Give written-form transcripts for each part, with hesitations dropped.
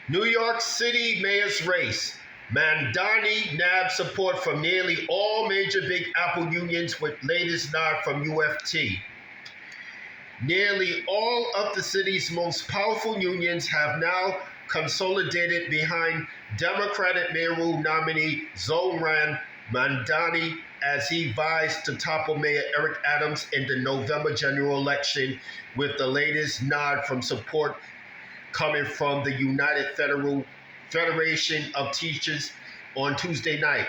New York City mayor's race. Mamdani nabs support from nearly all major Big Apple unions with latest nod from UFT. Nearly all of the city's most powerful unions have now consolidated behind Democratic mayoral nominee Zohran Mamdani as he vies to topple Mayor Eric Adams in the November general election, with the latest nod from support coming from the United Federation of Teachers on Tuesday night.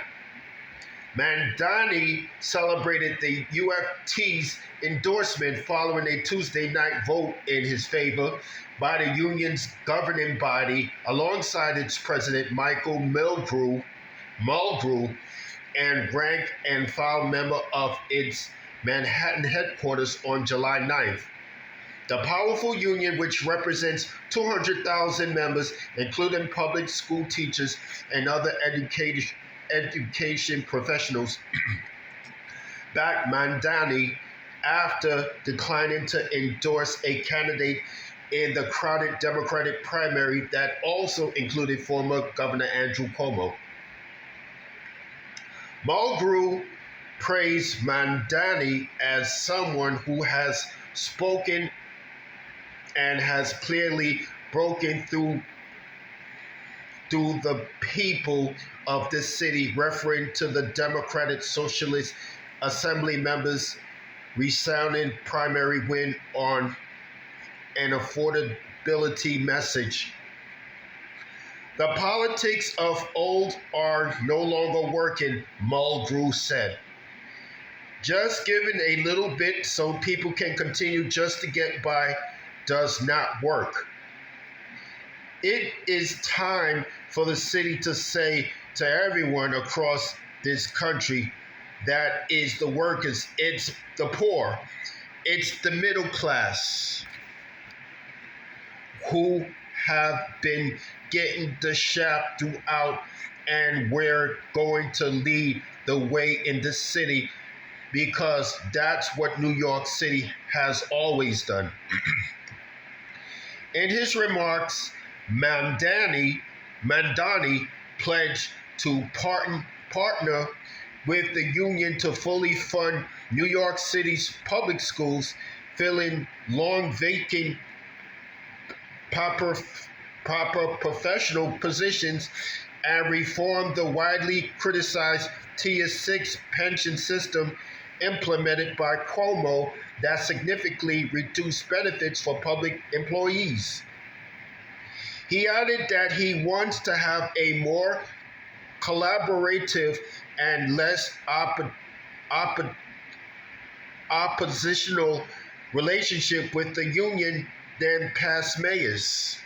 Mamdani celebrated the UFT's endorsement following a Tuesday night vote in his favor by the union's governing body alongside its president Michael Mulgrew and rank and file member of its Manhattan headquarters on July 9th. The powerful union, which represents 200,000 members, including public school teachers and other education professionals, backed Mamdani after declining to endorse a candidate in the crowded Democratic primary that also included former Governor Andrew Cuomo. Mulgrew praised Mamdani as someone who has spoken and has clearly broken through the people of this city, referring to the Democratic Socialist Assembly members' resounding primary win on an affordability message. The politics of old are no longer working, Mulgrew said. Just giving a little bit so people can continue just to get by does not work. It is time for the city to say to everyone across this country that is the workers, it's the poor, it's the middle class who have been getting the shaft throughout, and we're going to lead the way in this city because that's what New York City has always done. In his remarks, Mamdani pledged to partner with the union to fully fund New York City's public schools, filling long vacant proper professional positions, and reform the widely criticized Tier 6 pension system implemented by Cuomo that significantly reduced benefits for public employees. He added that he wants to have a more collaborative and less oppositional relationship with the union than past mayors.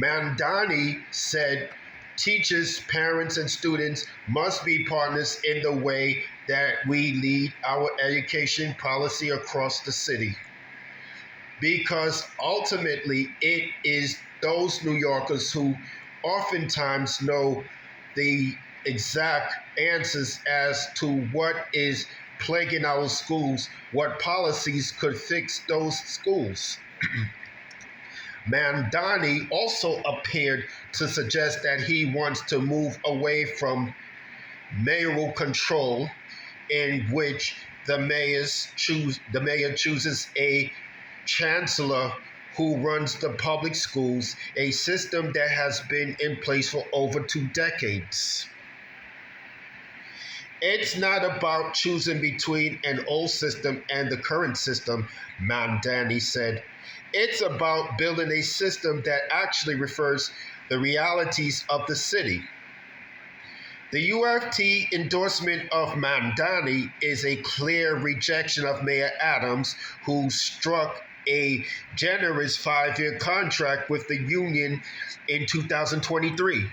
Mamdani said teachers, parents, and students must be partners in the way that we lead our education policy across the city. Because ultimately, it is those New Yorkers who oftentimes know the exact answers as to what is plaguing our schools, what policies could fix those schools. Mamdani also appeared to suggest that he wants to move away from mayoral control, in which the mayor chooses a chancellor who runs the public schools, a system that has been in place for over 2 decades. It's not about choosing between an old system and the current system, Mamdani said. It's about building a system that actually refers the realities of the city. The UFT endorsement of Mamdani is a clear rejection of Mayor Adams, who struck a generous 5-year contract with the union in 2023.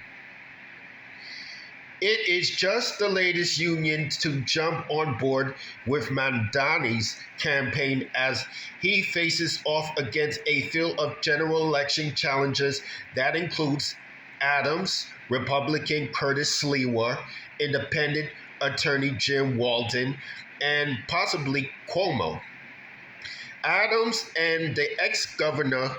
It is just the latest union to jump on board with Mamdani's campaign as he faces off against a field of general election challengers that includes Adams, Republican Curtis Sliwa, Independent Attorney Jim Walden, and possibly Cuomo. Adams and the ex-governor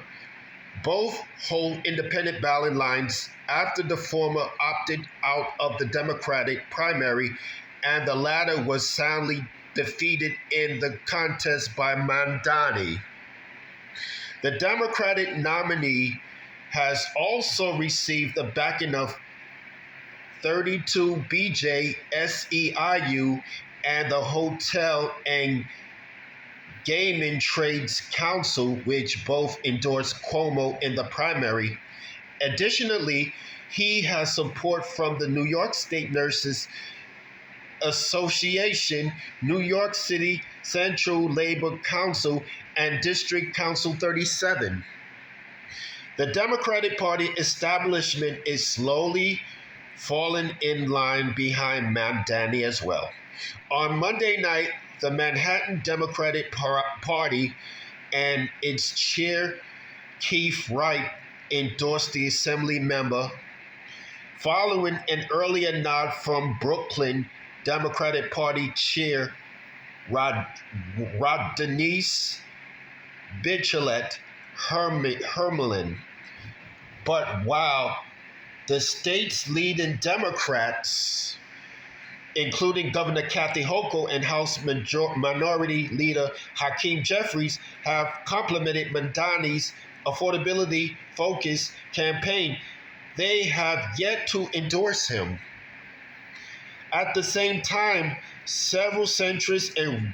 Both hold independent ballot lines after the former opted out of the Democratic primary and the latter was soundly defeated in the contest by Mamdani. The Democratic nominee has also received the backing of 32 BJ SEIU and the Hotel and Gaming Trades Council, which both endorsed Cuomo in the primary. Additionally, he has support from the New York State Nurses Association, New York City Central Labor Council, and District Council 37. The Democratic Party establishment is slowly falling in line behind Mamdani as well. On Monday night, the Manhattan Democratic Party and its chair, Keith Wright, endorsed the assembly member, following an earlier nod from Brooklyn Democratic Party chair Denise Bichelet Hermelin. But while the state's leading Democrats, including Governor Kathy Hochul and House Minority Leader Hakeem Jeffries, have complimented Mamdani's affordability-focused campaign, they have yet to endorse him. At the same time, several centrist and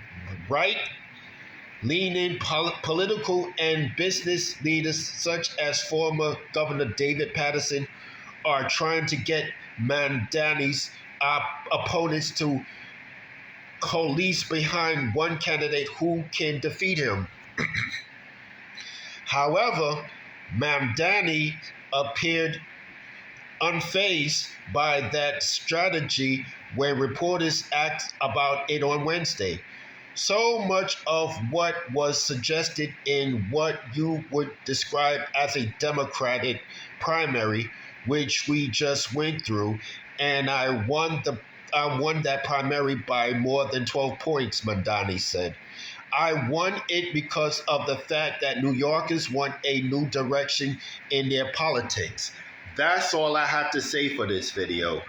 right-leaning political and business leaders, such as former Governor David Paterson, are trying to get Mamdani's opponents to coalesce behind one candidate who can defeat him. However, Mamdani appeared unfazed by that strategy when reporters asked about it on Wednesday. So much of what was suggested in what you would describe as a Democratic primary, which we just went through, and I won that primary by more than 12 points, Mamdani said. I won it because of the fact that New Yorkers want a new direction in their politics. That's all I have to say for this video.